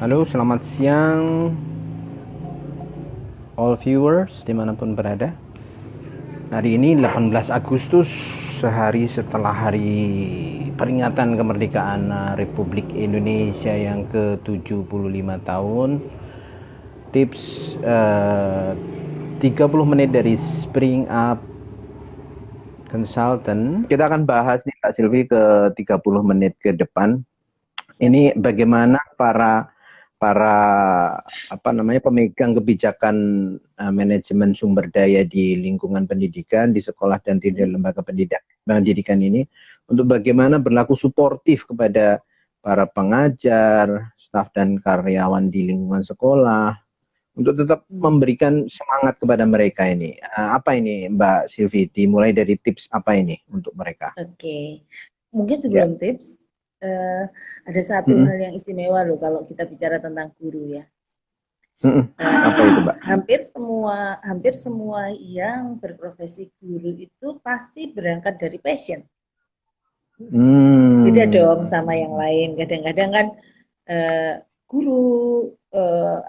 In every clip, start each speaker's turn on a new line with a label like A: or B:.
A: Halo, selamat siang all viewers dimanapun berada. Hari ini 18 Agustus, sehari setelah hari peringatan kemerdekaan Republik Indonesia yang ke-75 tahun. Tips 30 menit dari Spring Up Consultant. Kita akan bahas nih Kak Silvi ke 30 menit ke depan. Ini bagaimana para pemegang kebijakan manajemen sumber daya di lingkungan pendidikan, di sekolah dan di lembaga pendidikan ini, untuk bagaimana berlaku suportif kepada para pengajar, staf dan karyawan di lingkungan sekolah untuk tetap memberikan semangat kepada mereka ini. Apa ini Mbak Silvi? Dimulai dari tips apa ini untuk mereka?
B: Oke, mungkin
A: Ya.
B: sebelum tips, ada satu hal yang istimewa loh kalau kita bicara tentang guru ya.
A: Apa itu, Mbak?
B: Hampir semua yang berprofesi guru itu pasti berangkat dari passion. Beda dong
A: Hmm.
B: sama yang lain. Kadang-kadang kan eh, guru,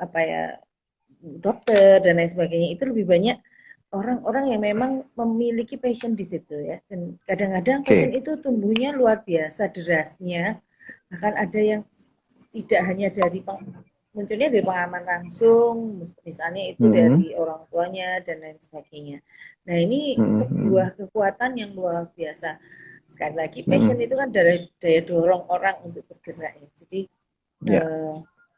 B: apa ya, dokter dan lain sebagainya itu lebih banyak orang-orang yang memang memiliki passion di situ ya. Dan kadang-kadang passion
A: Oke.
B: itu tumbuhnya luar biasa derasnya. Bahkan ada yang tidak hanya dari munculnya dari pengalaman langsung, misalnya itu
A: Mm-mm.
B: dari orang tuanya dan lain sebagainya. Nah ini
A: Mm-mm.
B: sebuah kekuatan yang luar biasa. Sekali lagi, passion
A: Mm-mm.
B: itu kan dari daya dorong orang untuk bergerak ya. Jadi
A: Ya.
B: eh,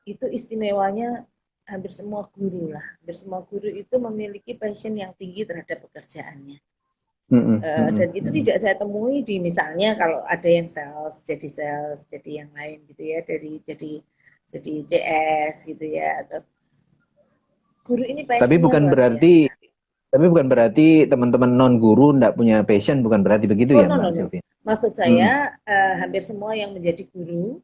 B: itu istimewanya hampir semua guru lah. Hampir semua guru itu memiliki passion yang tinggi terhadap pekerjaannya.
A: Mm-mm.
B: Dan
A: Mm-mm.
B: itu
A: Mm-mm.
B: tidak saya temui di misalnya kalau ada yang sales, jadi yang lain gitu ya, jadi CS gitu ya, atau guru ini
A: Tapi
B: passionnya
A: bukan
B: luar
A: berarti
B: biasa.
A: tapi bukan berarti teman-teman non guru tidak punya passion, bukan berarti begitu
B: Oh
A: ya
B: no no
A: Mbak
B: no,
A: Sylvia?
B: maksud saya
A: Mm-mm.
B: hampir semua yang menjadi guru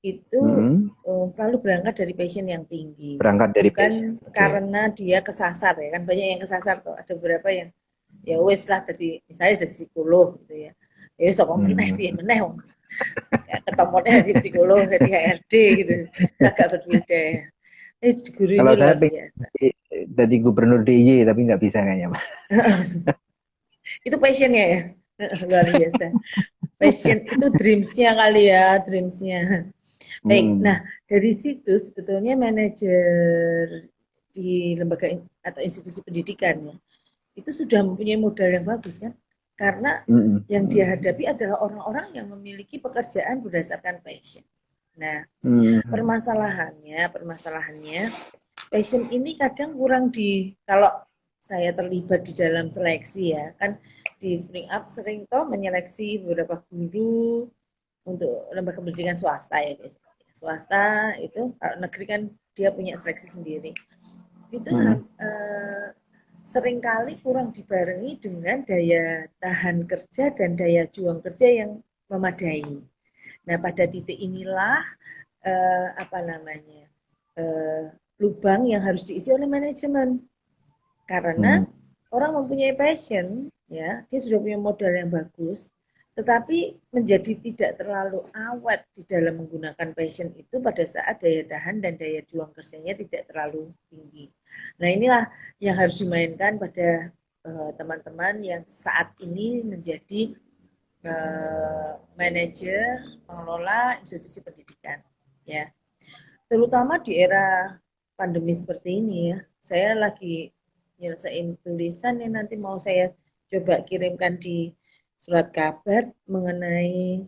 B: itu
A: Mm-mm.
B: selalu berangkat dari passion yang tinggi,
A: Berangkat dari
B: bukan
A: passion. Oke.
B: karena dia kesasar ya kan, banyak yang kesasar tuh, ada beberapa yang ya wes lah jadi misalnya jadi psikolog gitu ya, ya wes apa meneh
A: Mm.
B: piye meneh ketemunya di psikolog di HRD gitu, agak berbeda ya. Guru ini
A: Kalau saya
B: luar
A: pengen
B: biasa.
A: jadi gubernur DIY tapi nggak bisa kayaknya Mbak.
B: Itu passionnya ya. Luar biasa, passion itu dreamsnya kali ya, dreamsnya. Baik, nah
A: Mm.
B: dari situ sebetulnya manajer di lembaga atau institusi pendidikan ya, itu sudah mempunyai modal yang bagus kan, karena
A: Mm-mm.
B: yang dia
A: Mm-mm.
B: hadapi adalah orang-orang yang memiliki pekerjaan berdasarkan passion. Nah,
A: Mm.
B: permasalahannya passion ini kadang kurang kalau saya terlibat di dalam seleksi ya kan, di Spring Up sering toh menyeleksi beberapa guru untuk lembaga pendidikan swasta ya biasanya. Swasta itu kalau negeri kan dia punya seleksi sendiri. Itu
A: Mm.
B: seringkali kurang dibarengi dengan daya tahan kerja dan daya juang kerja yang memadai. Nah, pada titik inilah apa namanya, eh, lubang yang harus diisi oleh manajemen, karena
A: Mm.
B: orang mempunyai passion ya, dia sudah punya modal yang bagus, tetapi menjadi tidak terlalu awet di dalam menggunakan passion itu pada saat daya tahan dan daya juang kerjanya tidak terlalu tinggi. Nah inilah yang harus dimainkan pada teman-teman yang saat ini menjadi manajer pengelola institusi pendidikan ya, terutama di era pandemi seperti ini ya. Saya lagi nyelesain tulisan yang nanti mau saya coba kirimkan di surat kabar mengenai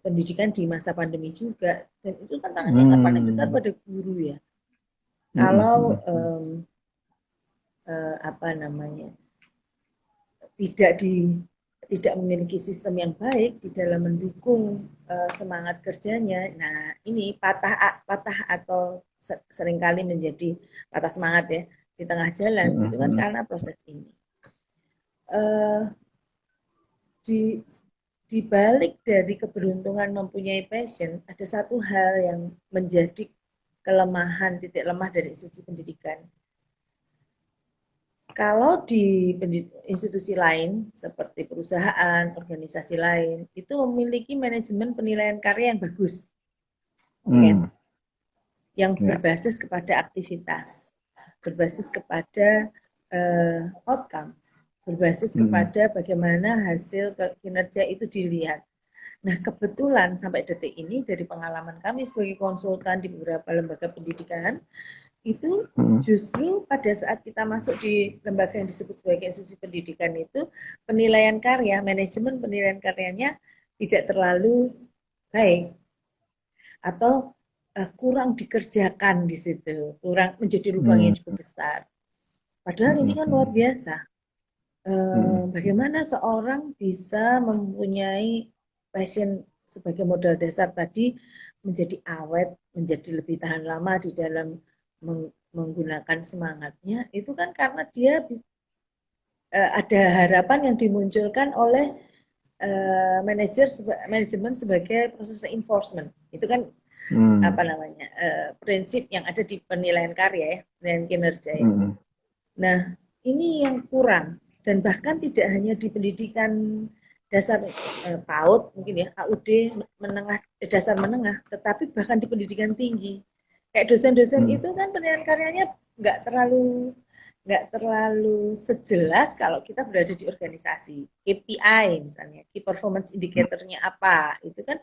B: pendidikan di masa pandemi juga. Dan itu tantangannya yang paling besar
A: Mm.
B: pada guru ya.
A: Mm-mm.
B: Kalau
A: Mm-mm.
B: apa namanya, tidak di tidak memiliki sistem yang baik di dalam mendukung semangat kerjanya. Nah, ini patah atau seringkali menjadi patah semangat ya di tengah jalan, itu kan
A: Mm-mm.
B: karena proses ini. Uh, di di balik dari keberuntungan mempunyai passion, ada satu hal yang menjadi kelemahan, titik lemah dari institusi pendidikan. Kalau di institusi lain seperti perusahaan, organisasi lain, itu memiliki manajemen penilaian karya yang bagus, ya kan?
A: Mm.
B: yang
A: Ya.
B: berbasis kepada aktivitas, berbasis kepada outcomes, berbasis kepada bagaimana hasil kinerja itu dilihat. Nah, kebetulan sampai detik ini dari pengalaman kami sebagai konsultan di beberapa lembaga pendidikan, itu justru pada saat kita masuk di lembaga yang disebut sebagai institusi pendidikan itu, penilaian karya, manajemen penilaian karyanya tidak terlalu baik atau kurang dikerjakan di situ, kurang menjadi lubang yang cukup besar. Padahal ini kan luar biasa. Bagaimana seorang bisa mempunyai passion sebagai modal dasar tadi menjadi awet, menjadi lebih tahan lama di dalam menggunakan semangatnya, itu kan karena dia ada harapan yang dimunculkan oleh manajemen sebagai proses reinforcement. Itu kan apa namanya prinsip yang ada di penilaian karya ya, penilaian kinerja ya. Nah, ini yang kurang, dan bahkan tidak hanya di pendidikan dasar PAUD mungkin ya, AUD menengah dasar menengah, tetapi bahkan di pendidikan tinggi. Kayak dosen-dosen itu kan penilaian karyanya nggak terlalu sejelas kalau kita berada di organisasi. KPI misalnya, Key Performance Indicator-nya apa, itu kan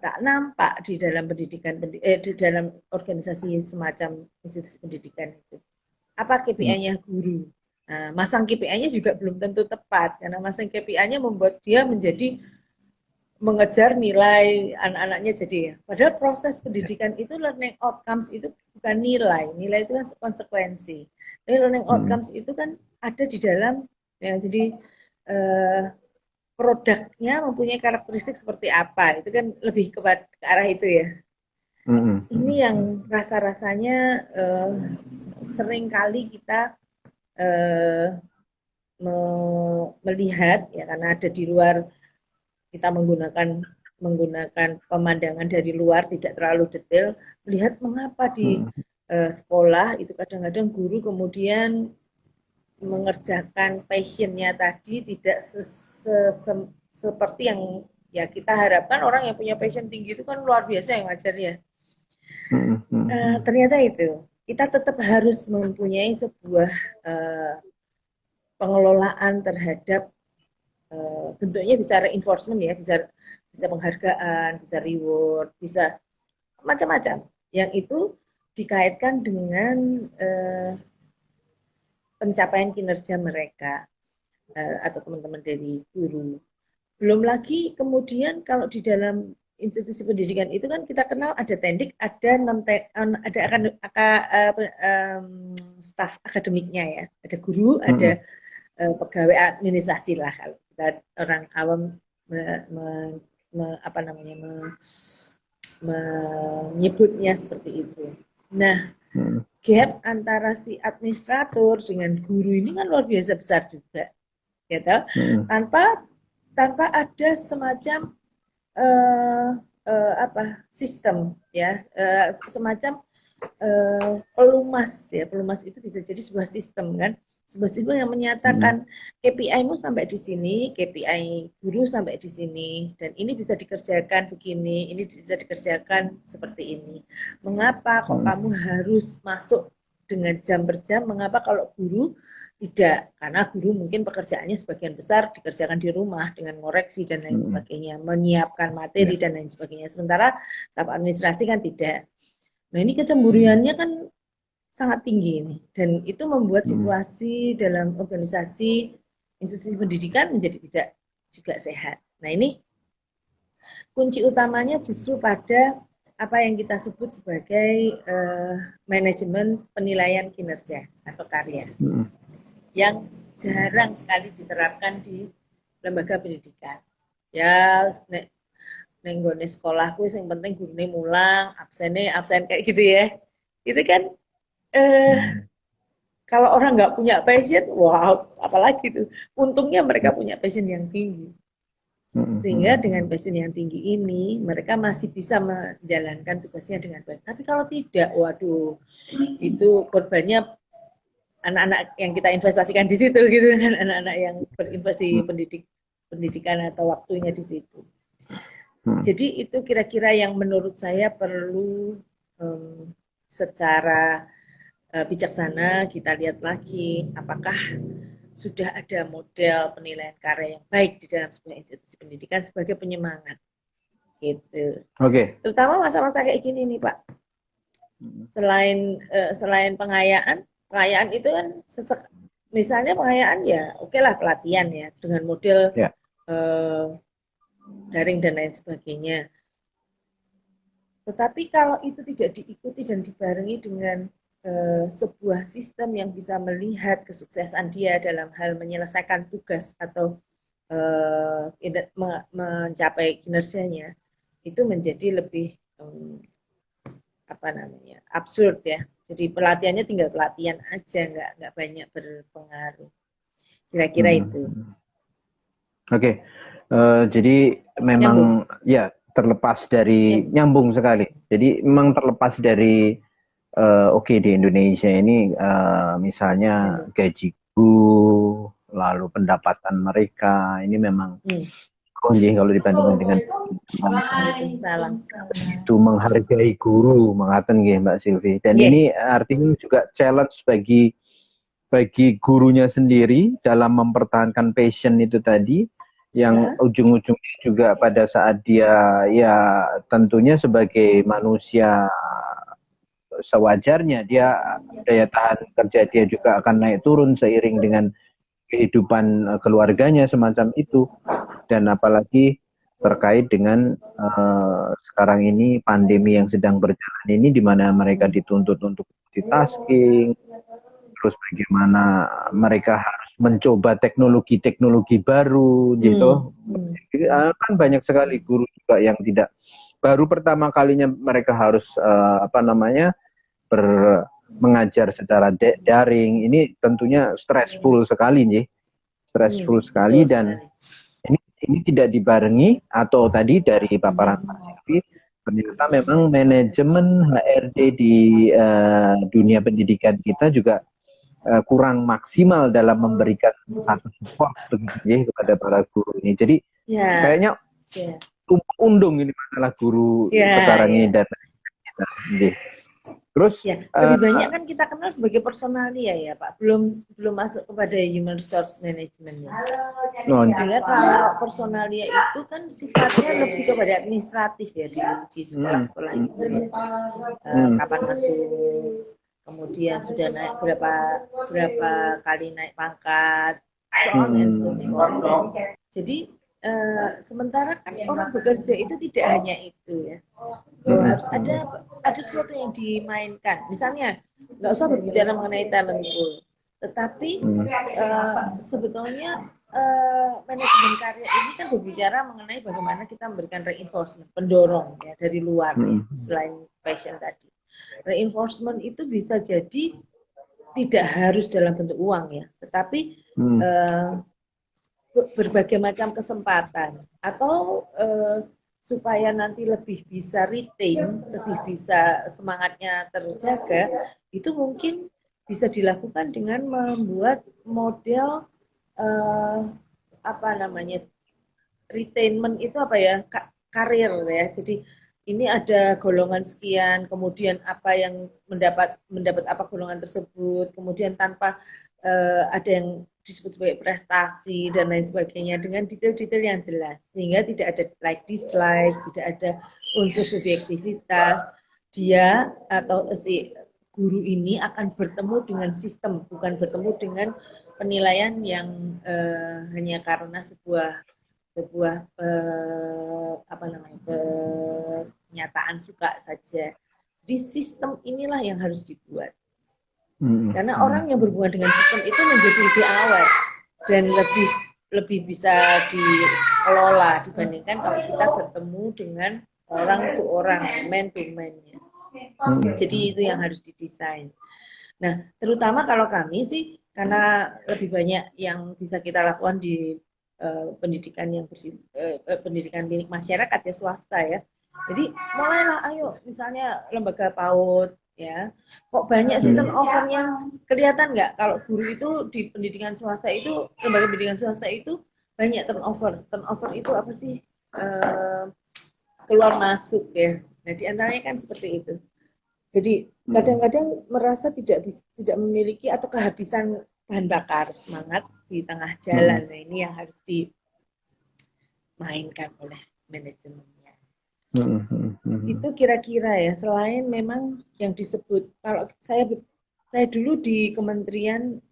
B: tak nampak di dalam pendidikan di dalam organisasi semacam institusi pendidikan itu. Apa KPI-nya guru? Nah, masang KPI-nya juga belum tentu tepat karena masang KPI-nya membuat dia menjadi mengejar nilai anak-anaknya jadi ya. Padahal proses pendidikan itu learning outcomes itu bukan nilai itu kan konsekuensi. Jadi learning outcomes itu kan ada di dalam ya, jadi produknya mempunyai karakteristik seperti apa, itu kan lebih ke arah itu ya. Ini yang rasa-rasanya sering kali kita melihat ya, karena ada di luar, kita menggunakan pemandangan dari luar tidak terlalu detail, melihat mengapa di sekolah itu kadang-kadang guru kemudian mengerjakan passionnya tadi tidak seperti yang ya kita harapkan. Orang yang punya passion tinggi itu kan luar biasa yang ngajarnya. Ternyata itu kita tetap harus mempunyai sebuah pengelolaan terhadap bentuknya bisa reinforcement ya, bisa penghargaan, bisa reward, bisa macam-macam yang itu dikaitkan dengan pencapaian kinerja mereka atau teman-teman dari guru. Belum lagi kemudian kalau di dalam institusi pendidikan itu kan kita kenal ada tendik, ada staf akademiknya ya, ada guru, ada pegawai administrasi lah kalau kita orang awam menyebutnya seperti itu. Nah, gap antara si administrator dengan guru ini kan luar biasa besar juga, gitu. Tanpa ada semacam sistem ya, semacam pelumas ya. Pelumas itu bisa jadi sebuah sistem kan, sebuah sistem yang menyatakan KPI-mu sampai di sini, KPI guru sampai di sini, dan ini bisa dikerjakan begini, ini bisa dikerjakan seperti ini. Mengapa kok kamu harus masuk dengan jam per jam? Mengapa kalau guru tidak? Karena guru mungkin pekerjaannya sebagian besar dikerjakan di rumah dengan ngoreksi dan lain sebagainya, menyiapkan materi dan lain sebagainya. Sementara staf administrasi kan tidak. Nah, ini kecemburuannya kan sangat tinggi ini, dan itu membuat situasi dalam organisasi institusi pendidikan menjadi tidak juga sehat. Nah, ini kunci utamanya justru pada apa yang kita sebut sebagai manajemen penilaian kinerja atau karya, yang jarang sekali diterapkan di lembaga pendidikan. Ya, nenggone sekolahku yang penting gurune mulang, absen kayak gitu ya. Itu kan kalau orang nggak punya passion, wow, apalagi tuh. Untungnya mereka punya passion yang tinggi. Sehingga dengan passion yang tinggi ini, mereka masih bisa menjalankan tugasnya dengan baik. Tapi kalau tidak, waduh, itu korbannya anak-anak yang kita investasikan di situ, gitu kan, anak-anak yang berinvestasi pendidikan atau waktunya di situ. Jadi itu kira-kira yang menurut saya perlu secara bijaksana kita lihat lagi apakah sudah ada model penilaian karya yang baik di dalam sebuah institusi pendidikan sebagai penyemangat gitu.
A: Oke.
B: Terutama masa-masa kayak gini nih Pak. Selain pengayaan itu kan misalnya pengayaan ya oke lah pelatihan ya dengan model daring dan lain sebagainya. Tetapi kalau itu tidak diikuti dan dibarengi dengan sebuah sistem yang bisa melihat kesuksesan dia dalam hal menyelesaikan tugas atau mencapai kinerjanya, itu menjadi lebih absurd ya. Jadi pelatihannya tinggal pelatihan aja, nggak banyak berpengaruh. Kira-kira itu.
A: Oke. Jadi memang nyambung. Ya terlepas dari nyambung sekali. Jadi memang terlepas dari di Indonesia ini misalnya gaji guru, lalu pendapatan mereka ini memang kalau dibandingkan dengan itu menghargai guru, mengatakan Mbak Silvi. Dan ini artinya juga challenge bagi gurunya sendiri dalam mempertahankan passion itu tadi, yang ujung-ujungnya juga pada saat dia ya tentunya sebagai manusia sewajarnya dia daya tahan kerja dia juga akan naik turun seiring dengan kehidupan keluarganya semacam itu. Dan apalagi terkait dengan sekarang ini pandemi yang sedang berjalan ini, di mana mereka dituntut untuk multitasking, terus bagaimana mereka harus mencoba teknologi baru gitu. Kan banyak sekali guru juga yang tidak, baru pertama kalinya mereka harus mengajar secara daring. Ini tentunya stressful sekali nih, sekali. Dan ini tidak dibarengi atau tadi dari paparan Pak Silvi, ternyata memang manajemen HRD di dunia pendidikan kita juga kurang maksimal dalam memberikan satu support begitu kepada para guru ini. Jadi kayaknya undung ini masalah guru sekarang ini dan kita. Terus
B: lebih banyak kan kita kenal sebagai personalia ya Pak, belum masuk kepada human resource management ya. Sehingga kalau personalia itu kan sifatnya lebih kepada administratif ya di sekolah-sekolah itu. Kapan masuk, kemudian sudah naik berapa kali naik pangkat, so on and so forth. Jadi sementara kan orang bekerja itu tidak hanya itu ya, harus ada sesuatu yang dimainkan. Misalnya nggak usah berbicara mengenai talent pool, tetapi sebetulnya manajemen karya ini kan berbicara mengenai bagaimana kita memberikan reinforcement, pendorong ya dari luar ya, selain passion tadi. Reinforcement itu bisa jadi tidak harus dalam bentuk uang ya, tetapi berbagai macam kesempatan atau supaya nanti lebih bisa retain, lebih bisa semangatnya terjaga, itu mungkin bisa dilakukan dengan membuat model retainment itu karir ya. Jadi ini ada golongan sekian, kemudian apa yang mendapat apa golongan tersebut, kemudian tanpa ada yang disebut sebagai prestasi dan lain sebagainya dengan detail-detail yang jelas, sehingga tidak ada like dislike, tidak ada unsur subjektivitas. Dia atau si guru ini akan bertemu dengan sistem, bukan bertemu dengan penilaian yang hanya karena sebuah pernyataan suka saja. Di sistem inilah yang harus dibuat. Karena orang yang berhubungan dengan sistem itu menjadi lebih awet dan lebih bisa dikelola dibandingkan kalau kita bertemu dengan orang to orang, man to man-nya. Jadi itu yang harus didesain. Nah, terutama kalau kami sih, karena lebih banyak yang bisa kita lakukan di pendidikan yang pendidikan milik masyarakat ya, swasta ya. Jadi mulailah ayo misalnya lembaga PAUD ya, kok banyak sih turnovernya, kelihatan nggak kalau guru itu di pendidikan swasta itu, lembaga pendidikan swasta itu banyak turnover itu apa sih, keluar masuk ya. Nah diantaranya kan seperti itu. Jadi kadang-kadang merasa tidak memiliki atau kehabisan bahan bakar semangat di tengah jalan. Nah, ini yang harus dimainkan oleh manajemennya. Itu kira-kira ya, selain memang yang disebut, kalau saya dulu di kementerian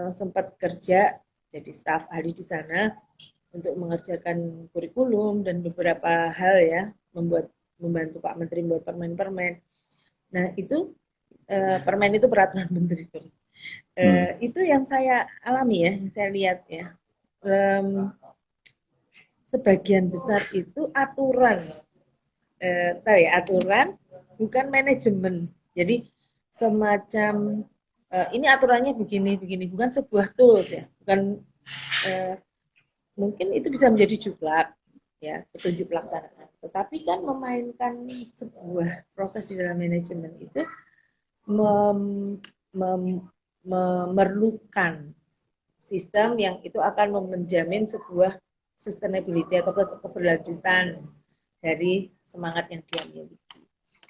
B: sempat kerja jadi staf ahli di sana untuk mengerjakan kurikulum dan beberapa hal ya, membantu Pak Menteri membuat permen-permen. Nah, itu permen itu peraturan menteri, sorry. Itu yang saya alami ya, yang saya lihat ya. Sebagian besar itu aturan, tahu ya, aturan bukan manajemen. Jadi semacam ini aturannya begini, bukan sebuah tools ya, bukan mungkin itu bisa menjadi juklak ya, petunjuk pelaksanaan. Tetapi kan memainkan sebuah proses di dalam manajemen itu memerlukan sistem yang itu akan menjamin sebuah sustainability atau keberlanjutan dari semangat yang dia miliki.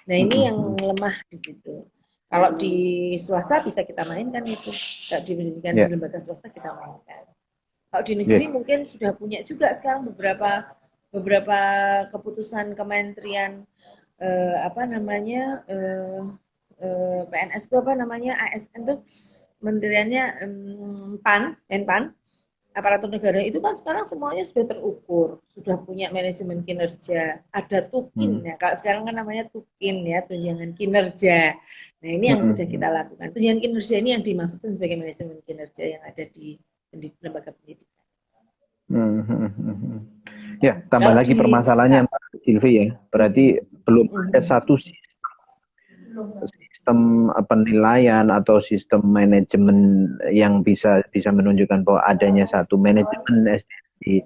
B: Nah, ini yang lemah di situ. Kalau di swasta bisa kita mainkan itu. Kalau di pendidikan di lembaga swasta kita mainkan. Kalau di negeri mungkin sudah punya juga sekarang beberapa keputusan kementerian PNS itu apa namanya, ASN itu menteriannya Menpan, aparatur negara itu kan sekarang semuanya sudah terukur, sudah punya manajemen kinerja, ada tukin ya, kalau sekarang kan namanya tukin ya, tunjangan kinerja. Nah, ini yang sudah kita lakukan. Tunjangan kinerja ini yang dimaksudkan sebagai manajemen kinerja yang ada di lembaga pendidikan.
A: Ya, tambah lagi permasalahannya Mbak Silvi ya, berarti belum ada satu sistem penilaian atau sistem manajemen yang bisa menunjukkan bahwa adanya satu manajemen di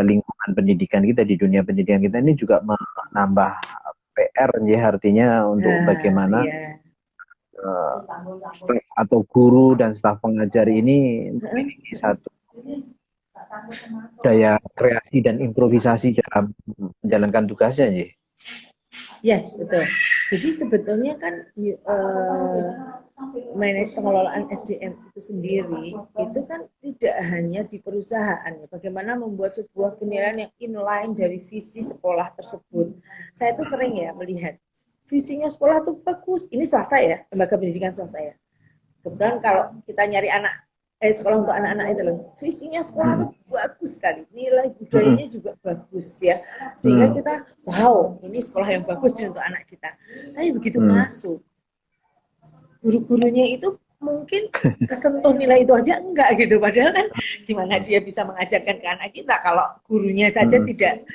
A: lingkungan pendidikan kita, di dunia pendidikan kita ini juga menambah PR ya, artinya untuk bagaimana staf atau guru dan staf pengajar ini memiliki satu daya kreasi dan improvisasi dalam menjalankan tugasnya ya.
B: Yes, betul. Jadi sebetulnya kan pengelolaan SDM itu sendiri itu kan tidak hanya di perusahaan ya. Bagaimana membuat sebuah penilaian yang inline dari visi sekolah tersebut. Saya tuh sering ya melihat visinya sekolah tuh bagus. Ini swasta ya, lembaga pendidikan swasta ya. Kebetulan kalau kita nyari sekolah untuk anak-anak itu loh, visinya sekolah itu bagus sekali, nilai budayanya juga bagus ya, sehingga kita wow, ini sekolah yang bagus untuk anak kita. Tapi begitu masuk, guru-gurunya itu mungkin kesentuh nilai itu aja enggak gitu, padahal kan gimana dia bisa mengajarkan ke anak kita kalau gurunya saja tidak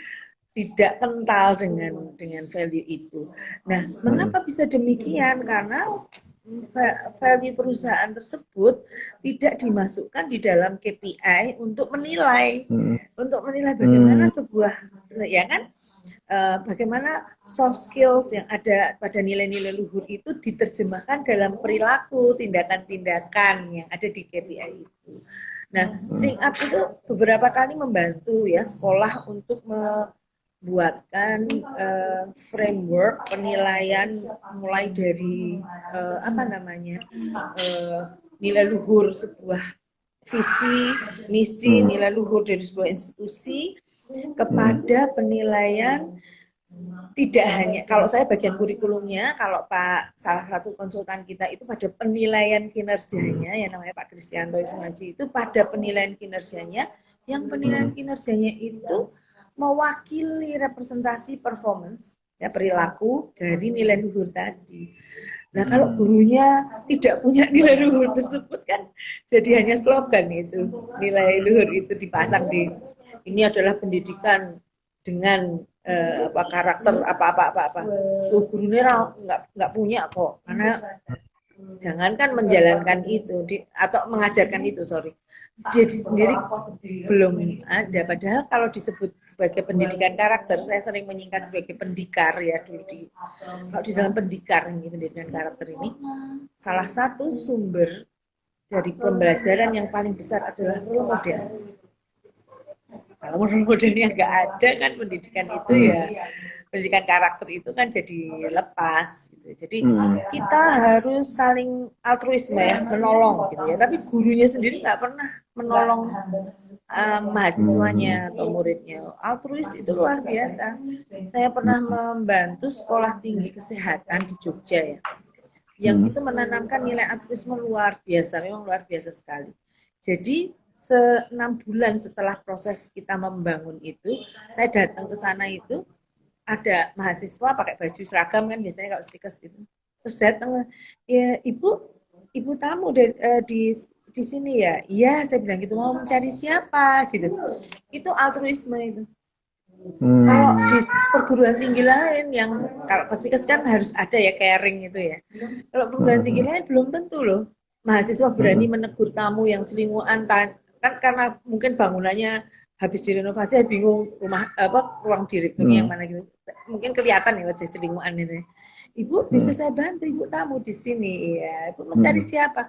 B: kental dengan value itu. Nah, mengapa bisa demikian? Karena value perusahaan tersebut tidak dimasukkan di dalam KPI untuk menilai bagaimana sebuah, ya kan, bagaimana soft skills yang ada pada nilai-nilai luhur itu diterjemahkan dalam perilaku, tindakan-tindakan yang ada di KPI itu. Nah, String Up itu beberapa kali membantu ya sekolah untuk buatkan framework penilaian mulai dari nilai luhur sebuah visi, misi, nilai luhur dari sebuah institusi kepada penilaian. Tidak hanya, kalau saya bagian kurikulumnya, kalau Pak salah satu konsultan kita itu pada penilaian kinerjanya, yang namanya Pak Kristianto Yusmaji, itu pada penilaian kinerjanya, yang penilaian kinerjanya itu mewakili representasi performance ya, perilaku dari nilai luhur tadi. Nah, kalau gurunya tidak punya nilai luhur tersebut kan jadi hanya slogan itu. Nilai luhur itu dipasang di ini adalah pendidikan dengan karakter apa. Gurunya nggak punya kok, karena jangankan menjalankan itu atau mengajarkan itu, jadi sendiri belum ada. Padahal kalau disebut sebagai pendidikan karakter, saya sering menyingkat sebagai pendikar ya dulu kalau di dalam pendikar ini, pendidikan karakter ini, salah satu sumber dari pembelajaran yang paling besar adalah role model. Kalau role modelnya nggak ada kan pendidikan itu ya pendidikan karakter itu kan jadi lepas gitu. Jadi kita harus saling altruisme ya, menolong gitu ya. Tapi gurunya sendiri nggak pernah menolong mahasiswanya atau muridnya. Altruis itu luar biasa. Saya pernah membantu sekolah tinggi kesehatan di Jogja ya, yang itu menanamkan nilai altruisme luar biasa, memang luar biasa sekali. Jadi 6 bulan setelah proses kita membangun itu, saya datang ke sana itu, ada mahasiswa pakai baju seragam kan biasanya kalau stikers gitu. Terus datang, ya ibu tamu di sini ya. Iya, saya bilang gitu, mau mencari siapa gitu. Itu altruisme itu. Kalau di perguruan tinggi lain yang kalau psikes kan harus ada ya caring itu ya. Kalau perguruan tinggi lain belum tentu loh mahasiswa berani menegur tamu yang celinguan kan karena mungkin bangunannya habis direnovasi bingung ruang direkturnya yang mana gitu. Mungkin kelihatan ya wajah celinguan itu. Ibu bisa saya bantu, ibu tamu di sini ya. Ibu mencari siapa?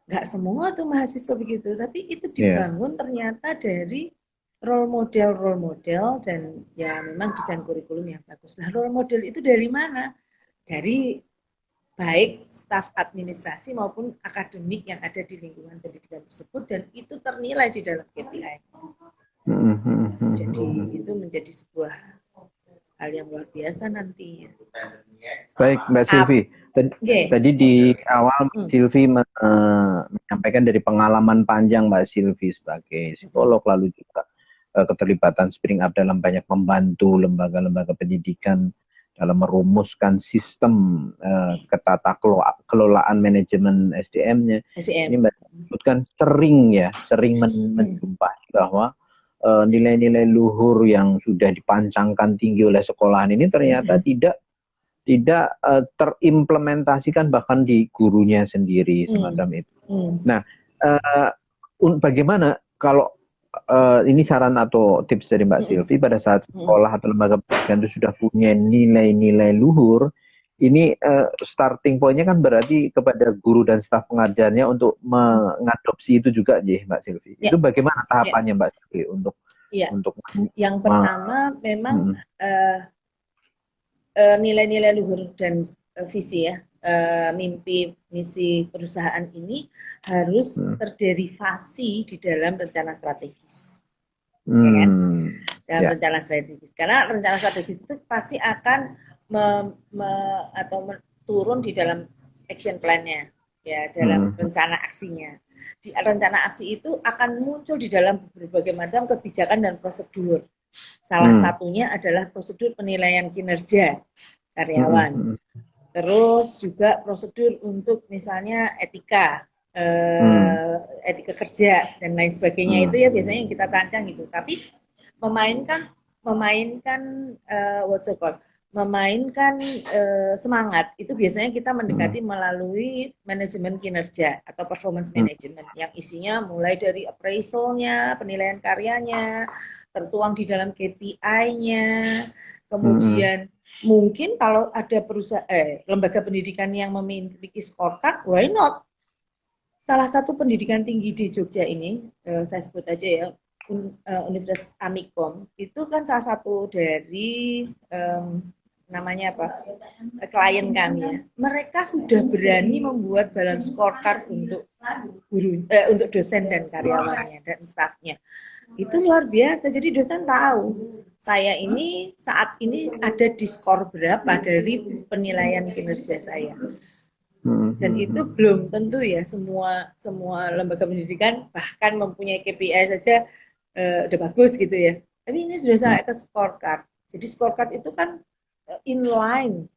B: Nggak semua tuh mahasiswa begitu, tapi itu dibangun ternyata dari role model dan ya memang desain kurikulum yang bagus. Nah, role model itu dari mana? Dari baik staf administrasi maupun akademik yang ada di lingkungan pendidikan tersebut dan itu ternilai di dalam KPI. Jadi itu menjadi sebuah hal yang luar biasa nantinya.
A: Baik, Mbak Silvi. Tadi di awal Silvi menyampaikan dari pengalaman panjang Mbak Silvi sebagai psikolog, lalu juga keterlibatan Spring Up dalam banyak membantu lembaga-lembaga pendidikan dalam merumuskan sistem ketata kelolaan manajemen SDM-nya. Ini Mbak sebutkan sering menjumpai bahwa nilai-nilai luhur yang sudah dipancangkan tinggi oleh sekolahan ini ternyata tidak terimplementasikan bahkan di gurunya sendiri semacam itu. Nah, bagaimana kalau ini saran atau tips dari Mbak Silvi pada saat sekolah atau lembaga pendidikan itu sudah punya nilai-nilai luhur, ini starting point-nya kan berarti kepada guru dan staf pengajarnya untuk mengadopsi itu juga, Mbak Silvi. Itu bagaimana tahapannya Mbak Silvi untuk
B: yang pertama memang nilai-nilai luhur dan visi ya, mimpi misi perusahaan ini harus terderivasi di dalam rencana strategis, ya kan? Dalam rencana strategis, karena rencana strategis itu pasti akan turun di dalam action plan-nya, ya, dalam rencana aksinya. Di rencana aksi itu akan muncul di dalam berbagai macam kebijakan dan prosedur. Salah satunya adalah prosedur penilaian kinerja karyawan. Terus juga prosedur untuk misalnya etika kerja dan lain sebagainya itu ya biasanya yang kita rancang gitu. Tapi memainkan semangat itu biasanya kita mendekati melalui manajemen kinerja atau performance management yang isinya mulai dari appraisalnya, penilaian karyanya, tertuang di dalam KPI-nya, kemudian mungkin kalau ada lembaga pendidikan yang memiliki scorecard, why not? Salah satu pendidikan tinggi di Jogja ini, saya sebut aja ya, Universitas Amikom, itu kan salah satu dari namanya apa? Klien kami ya. Mereka sudah berani membuat balance scorecard untuk untuk dosen dan karyawannya dan stafnya. Itu luar biasa. Jadi dosen tahu saya ini saat ini ada di skor berapa dari penilaian kinerja saya. Dan itu belum tentu ya semua lembaga pendidikan bahkan mempunyai KPI saja udah bagus gitu ya. Tapi ini sudah sampai ke scorecard. Jadi scorecard itu kan inline,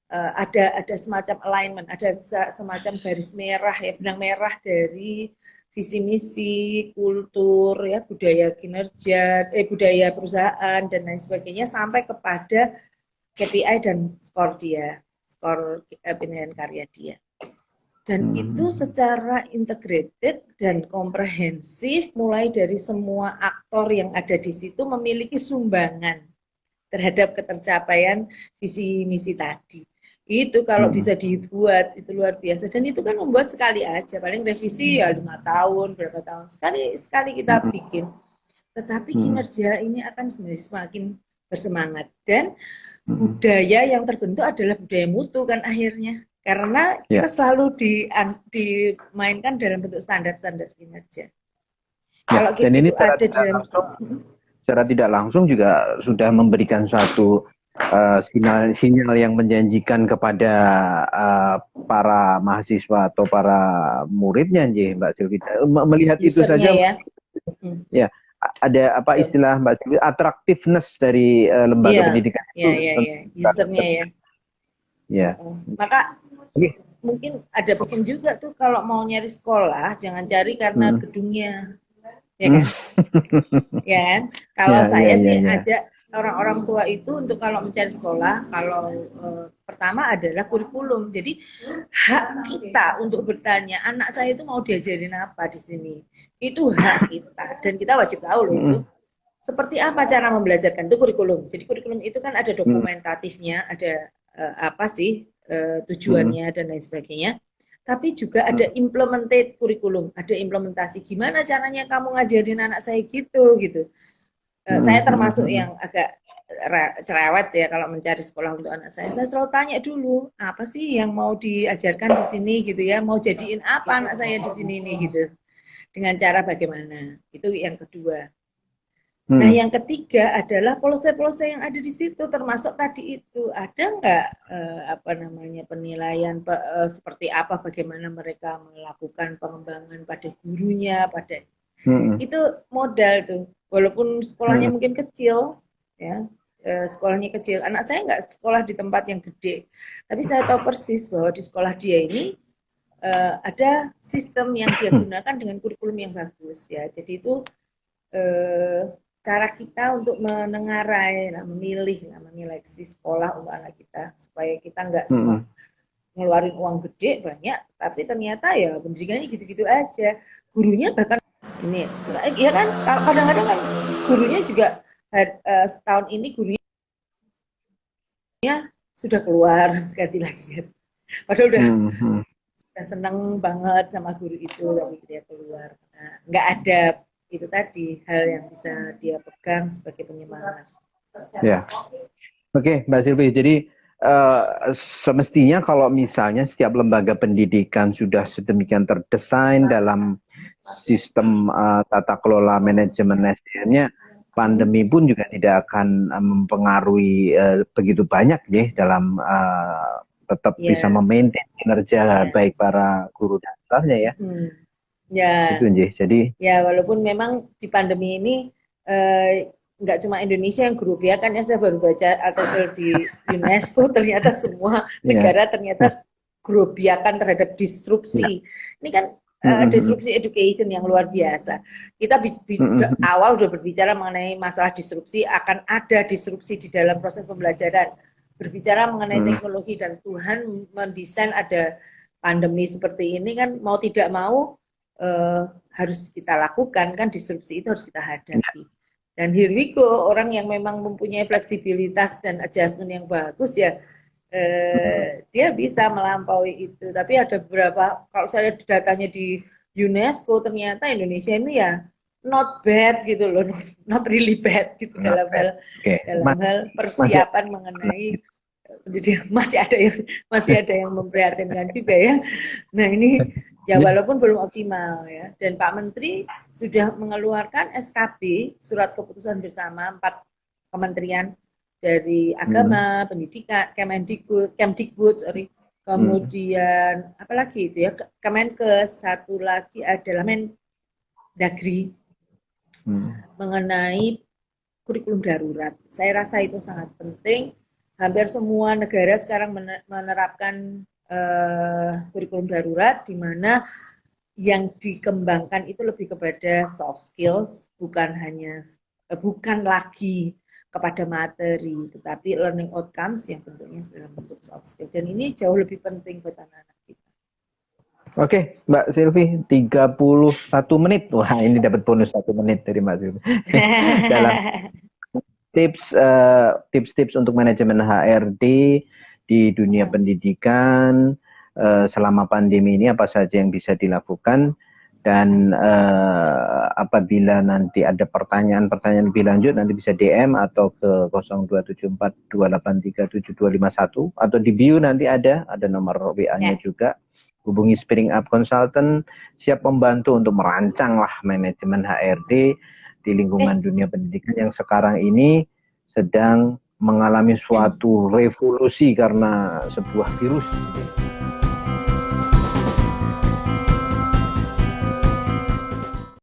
B: ada semacam alignment, ada semacam garis merah ya, benang merah dari visi misi, kultur ya, budaya kinerja, budaya perusahaan dan lain sebagainya sampai kepada KPI dan skor penilaian karya dia. Dan itu secara integrated dan komprehensif mulai dari semua aktor yang ada di situ memiliki sumbangan terhadap ketercapaian visi misi tadi. Itu kalau bisa dibuat itu luar biasa dan itu kan membuat sekali aja, paling revisi ya 5 tahun berapa tahun sekali kita bikin. Tetapi kinerja ini akan semakin bersemangat. Dan budaya yang terbentuk adalah budaya mutu kan akhirnya. Karena kita selalu dimainkan dalam bentuk standar-standar kinerja. Kalau
A: dan ini
B: itu ada dalam
A: secara tidak langsung juga sudah memberikan suatu sinyal yang menjanjikan kepada para mahasiswa atau para muridnya, Mbak Silvi. Melihat itu saja, ya ada apa istilah Mbak Silvi, attractiveness dari lembaga pendidikan itu.
B: Usernya ya. Maka mungkin ada pesan juga tuh kalau mau nyari sekolah jangan cari karena gedungnya. Ya kan? Ya kan? Kalau saya sih ada orang-orang tua itu untuk kalau mencari sekolah, kalau pertama adalah kurikulum. Jadi hak kita untuk bertanya anak saya itu mau diajarin apa di sini. Itu hak kita dan kita wajib tahu loh itu. Seperti apa cara membelajarkan itu kurikulum. Jadi kurikulum itu kan ada dokumentatifnya, ada apa sih tujuannya dan lain sebagainya. Tapi juga ada implemented kurikulum, ada implementasi. Gimana caranya kamu ngajarin anak saya gitu. Saya termasuk yang agak cerewet ya kalau mencari sekolah untuk anak saya. Saya selalu tanya dulu, apa sih yang mau diajarkan di sini gitu ya, mau jadiin apa anak saya di sini nih gitu. Dengan cara bagaimana. Itu yang kedua. Nah, yang ketiga adalah polisi-polisi yang ada di situ, termasuk tadi itu ada nggak penilaian seperti apa, bagaimana mereka melakukan pengembangan pada gurunya, pada itu modal tuh, walaupun sekolahnya mungkin kecil, ya sekolahnya kecil. Anak saya nggak sekolah di tempat yang gede, tapi saya tahu persis bahwa di sekolah dia ini ada sistem yang dia gunakan dengan kurikulum yang bagus, ya. Jadi itu cara kita untuk menengarai, menyeleksi sekolah untuk anak kita supaya kita nggak cuma ngeluarin uang gede banyak, tapi ternyata ya pendidikannya gitu-gitu aja. Gurunya bahkan ini, ya kan kadang-kadang kan gurunya juga setahun ini gurunya sudah keluar ganti lagi, padahal udah seneng banget sama guru itu, tapi dia keluar. Nah, nggak ada itu tadi hal yang bisa dia pegang sebagai penyemangat.
A: Ya, oke, Mbak Silvi. Jadi semestinya kalau misalnya setiap lembaga pendidikan sudah sedemikian terdesain dalam sistem tata kelola manajemen SDM-nya, pandemi pun juga tidak akan mempengaruhi begitu banyak ya dalam tetap bisa memaintain kinerja baik para guru dan staffnya ya.
B: Ya,
A: itu jadi
B: ya walaupun memang di pandemi ini nggak cuma Indonesia yang gerobiakan ya, saya baru baca artikel di UNESCO ternyata semua negara ternyata gerobiakan terhadap disrupsi. Ini kan disrupsi education yang luar biasa. Kita awal udah berbicara mengenai masalah disrupsi, akan ada disrupsi di dalam proses pembelajaran. Berbicara mengenai teknologi dan Tuhan mendesain ada pandemi seperti ini kan, mau tidak mau harus kita lakukan kan, disrupsi itu harus kita hadapi. Dan here we go, orang yang memang mempunyai fleksibilitas dan adjustment yang bagus ya dia bisa melampaui itu. Tapi ada beberapa, kalau saya lihat datanya di UNESCO ternyata Indonesia ini ya not bad gitu loh, not really bad gitu dalam hal persiapan mengenai pendidikan. Masih ada yang memprihatinkan juga ya. Nah ini ya walaupun belum optimal ya. Dan Pak Menteri sudah mengeluarkan SKB, surat keputusan bersama 4 kementerian, dari Agama, Pendidikan, Kemdikbud, kemudian apalagi itu ya, Kemenkes, satu lagi adalah Mendagri, mengenai kurikulum darurat. Saya rasa itu sangat penting. Hampir semua negara sekarang menerapkan kurikulum darurat, di mana yang dikembangkan itu lebih kepada soft skills, bukan lagi kepada materi, tetapi learning outcomes yang bentuknya dalam bentuk soft skill. Dan ini jauh lebih penting buat anak-anak kita.
A: Oke, Mbak Silvi, 31 menit. Wah, ini dapat bonus 1 menit dari Mbak Silvi. Dalam tips-tips untuk manajemen HRD di dunia pendidikan selama pandemi ini, apa saja yang bisa dilakukan. Dan apabila nanti ada pertanyaan-pertanyaan lebih lanjut, nanti bisa DM atau ke 027428372251 atau di bio nanti ada nomor WA-nya juga. Hubungi Spearing Up Consultant, siap membantu untuk merancang lah manajemen HRD di lingkungan dunia pendidikan yang sekarang ini sedang mengalami suatu revolusi karena sebuah virus.